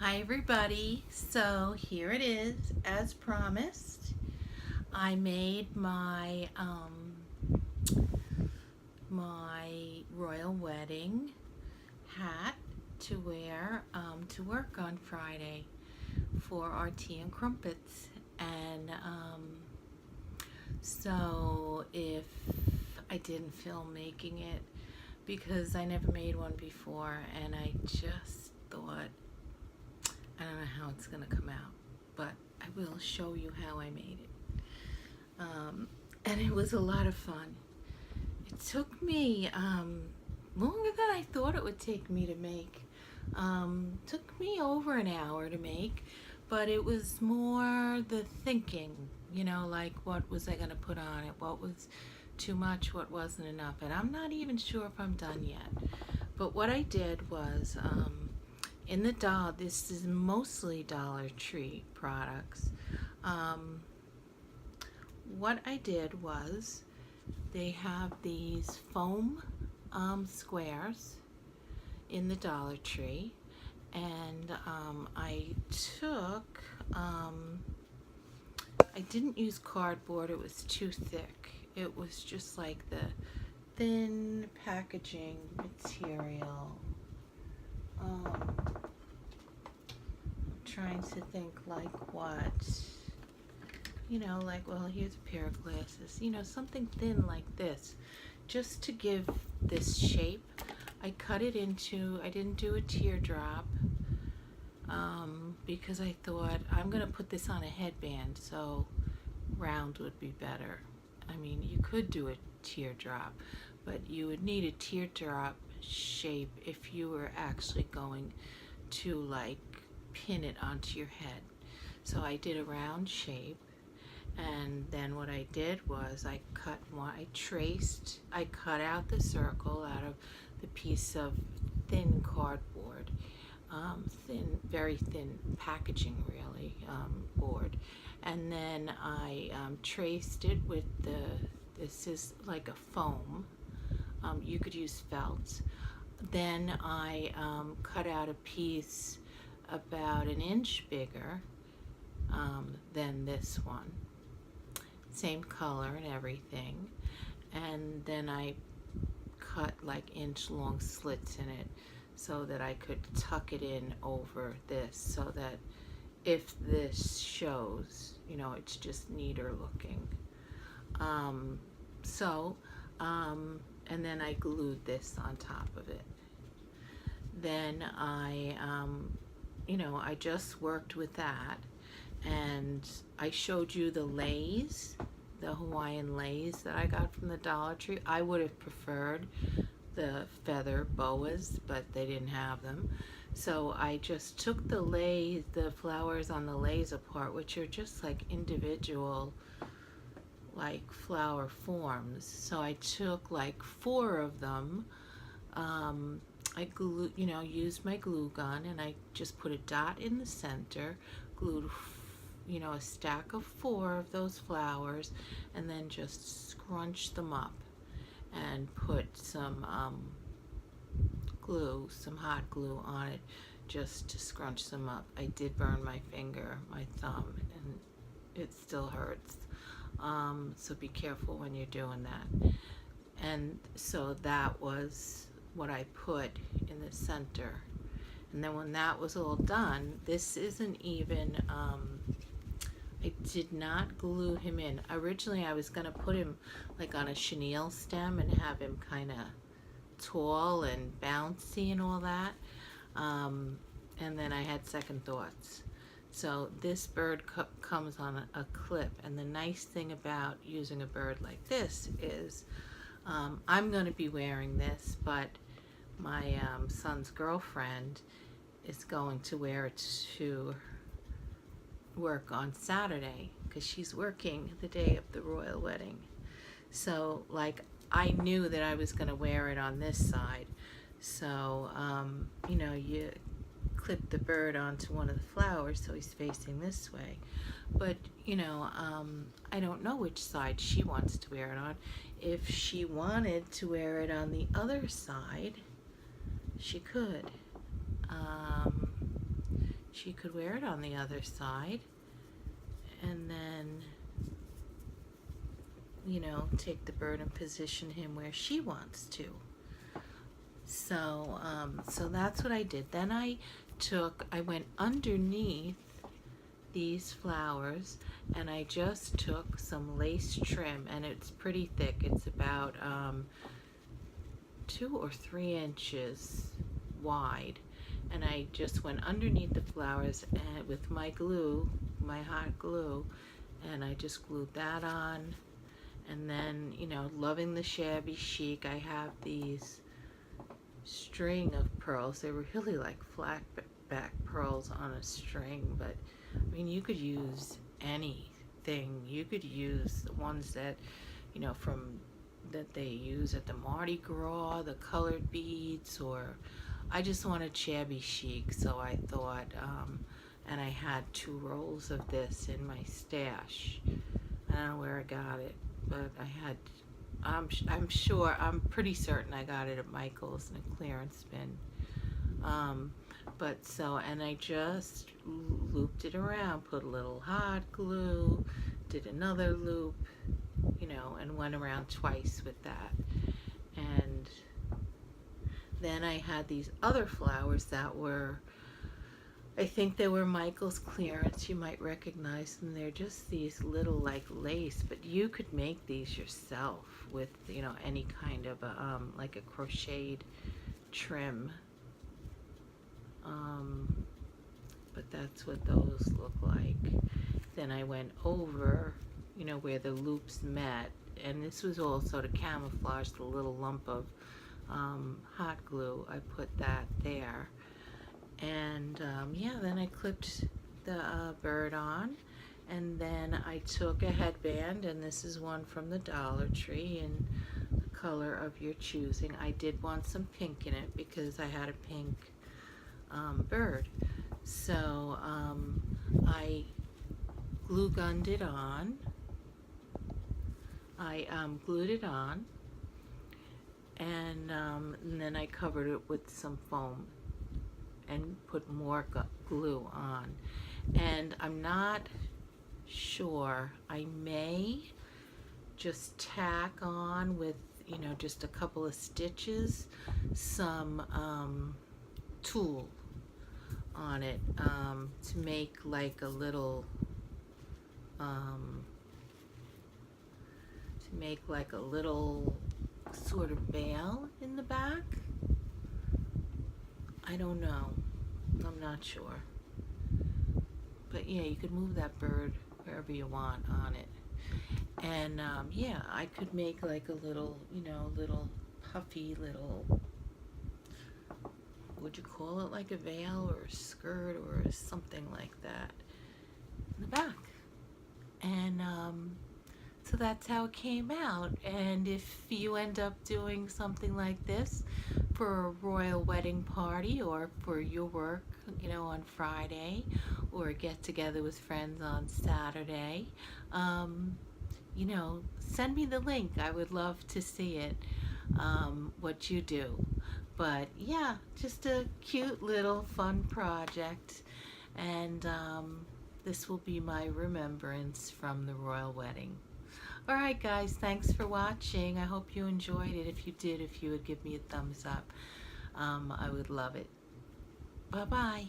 Hi everybody, so here it is as promised. I made my royal wedding hat to wear to work on Friday for our tea and crumpets. And so if I didn't feel making it because I never made one before, and I just thought I don't know how it's going to come out, but I will show you how I made it. And it was a lot of fun. It took me longer than I thought it would take me to make. Took me over an hour to make, but it was more the thinking, like what was I going to put on it, what was too much, what wasn't enough. And I'm not even sure if I'm done yet. But what I did was, in the dollar, this is mostly Dollar Tree products. What I did was, they have these foam squares in the Dollar Tree, and I took, I didn't use cardboard, it was too thick. It was just like the thin packaging material. Trying to think like what, like, well, here's a pair of glasses, something thin like this, just to give this shape. I cut it into, I didn't do a teardrop because I thought I'm gonna put this on a headband, so round would be better. I mean, you could do a teardrop, but you would need a teardrop shape if you were actually going to like pin it onto your head. So I did a round shape, and then what I did was I cut out the circle out of the piece of thin cardboard, very thin packaging really, board, and then I traced it with this is like a foam, you could use felt. Then I cut out a piece about an inch bigger than this one, same color and everything, and then I cut like inch long slits in it so that I could tuck it in over this, so that if this shows, it's just neater looking. And then I glued this on top of it. Then I just worked with that, and I showed you the leis, the Hawaiian leis that I got from the Dollar Tree. I would have preferred the feather boas, but they didn't have them. So I just took the leis, the flowers on the leis apart, which are just like individual like flower forms. So I took like 4 of them. I used my glue gun, and I just put a dot in the center, glued, a stack of 4 of those flowers, and then just scrunched them up and put some glue, some hot glue on it, just to scrunch them up. I did burn my finger, my thumb, and it still hurts. So be careful when you're doing that. And so that was what I put in the center. And then when that was all done, this isn't even, I did not glue him in. Originally I was going to put him like on a chenille stem and have him kind of tall and bouncy and all that. And then I had second thoughts. So this bird comes on a clip, and the nice thing about using a bird like this is, I'm going to be wearing this, but my son's girlfriend is going to wear it to work on Saturday, because she's working the day of the royal wedding. So like, I knew that I was going to wear it on this side. So you clip the bird onto one of the flowers so he's facing this way. But I don't know which side she wants to wear it on. If she wanted to wear it on the other side, she could. she could wear it on the other side, and then, you know, take the bird and position him where she wants to. So, so that's what I did. Then I went underneath these flowers, and I just took some lace trim, and it's pretty thick. It's about 2 or 3 inches wide, and I just went underneath the flowers and with my glue, my hot glue, and I just glued that on. And then, you know, loving the shabby chic, I have these string of pearls. They were really like flat back pearls on a string, but I mean, you could use anything. You could use the ones that, you know, that they use at the Mardi Gras, the colored beads, or I just wanted shabby chic, so I thought, and I had 2 rolls of this in my stash. I don't know where I got it, but I had, I'm sure, I'm pretty certain I got it at Michael's in a clearance bin. But so, and I just looped it around, put a little hot glue, did another loop, you know, and went around twice with that. And then I had these other flowers that were, I think they were Michael's clearance. You might recognize them. They're just these little like lace, but you could make these yourself with, you know, any kind of a, like a crocheted trim. But that's what those look like. Then I went over, you know, where the loops met, and this was also to camouflage the little lump of hot glue. I put that there. And yeah, then I clipped the bird on, and then I took a headband, and this is one from the Dollar Tree in the color of your choosing. I did want some pink in it because I had a pink bird. So I glue gunned it on. I glued it on, and then I covered it with some foam and put more glue on. And I'm not sure, I may just tack on with, you know, just a couple of stitches, some tulle on it, to make like a little sort of veil in the back. I don't know, I'm not sure, but yeah, you could move that bird wherever you want on it. And yeah, I could make like a little, you know, little puffy little, would you call it, like a veil or a skirt or something like that in the back. And so that's how it came out. And if you end up doing something like this for a royal wedding party, or for your work, you know, on Friday, or a get together with friends on Saturday, you know, send me the link. I would love to see it, what you do. But yeah, just a cute little fun project. And this will be my remembrance from the royal wedding. Alright guys, thanks for watching. I hope you enjoyed it. If you did, if you would give me a thumbs up, I would love it. Bye-bye.